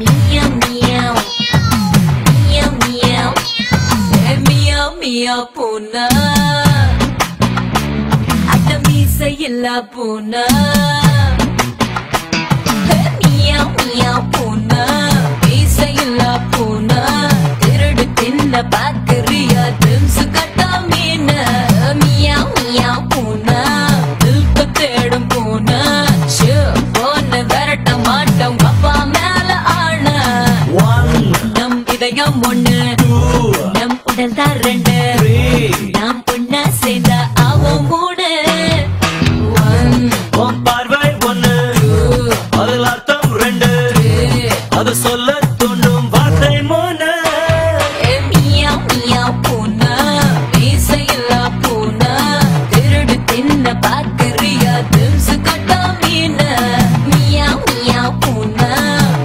Meow meow, meow meow, meow meow puna. Ada misa illa puna. Meow meow puna, misa illa puna. Iradu tinna bakriya dimsu katta meena. Meow meow puna, dilku tedum puna. Chu pona verata maatam appa mela aana. Nam idayam onnu, nam udal da rendu. Nam punna senda avam moonu. Om parvai onnu, adil artham rendu. Adu solla thundum vaarthai moonu. Meow meow puna, meesa illa puna. Iradu tinna bakriya dimsu katta meena. Meow meow puna,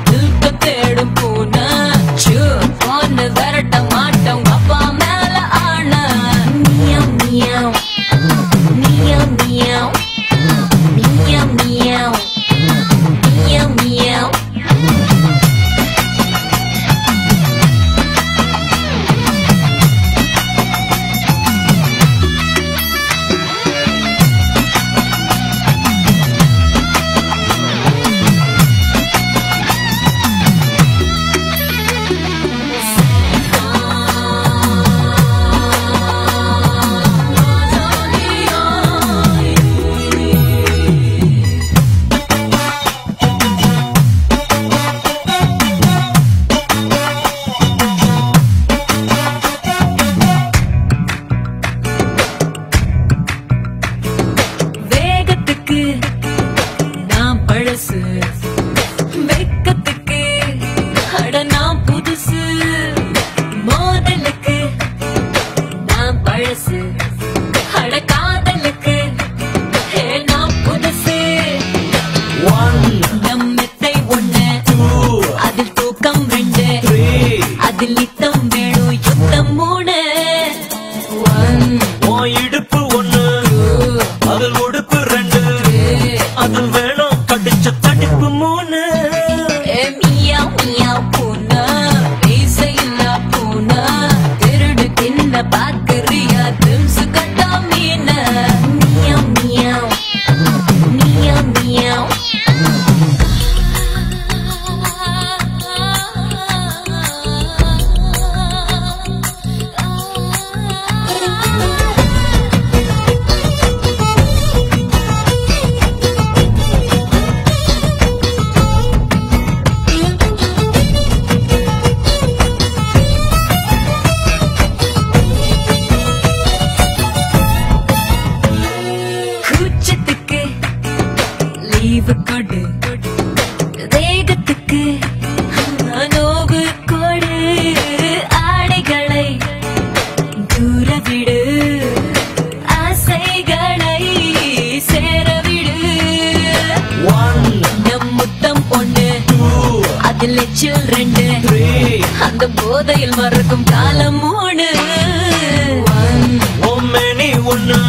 dilku tedum puna. Chu pona verata maatam appa mela aana. Meow meow, meow meow, meow meow, meow meow. வேகத்துக்கு நான் பழசு, வெக்கத்துக்கு அட நான் புதுசு. மோதலுக்கு நான் பழசு, அட காதலுக்கு நான் புதுசு. நம் மெத்தை ஒண்ணு, அதில் தூக்கம் ரெண்டு. அதில் நித்தம் வேணும் யுத்தம் மூணு. உன் இடுப்பு ஒண்ணு, அதில் உடுப்பு ரெண்டு. அதில் வேணும் கடிச்ச தடிப்பு மூணு. Meow meow puna, meesa illa puna. Iradu tinna bakriya dimsu katta meena. Meow meow, meow meow. கூச்சத்துக்கு லீவு கொடு, வேகத்துக்கு நோவு கொடு. ஆடைகளை தூர விடு, ஆசைகளை சேரவிடு. நம் முத்தம் ஒண்ணு, அதில் எச்சில் ரெண்டு. அந்த போதையில் மறக்கும் காலம் மூணு. உன் மேனி ஒண்ணு,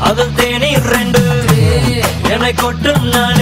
அதில் தேனி ரெண்டு. என்னை கொட்டும் நான்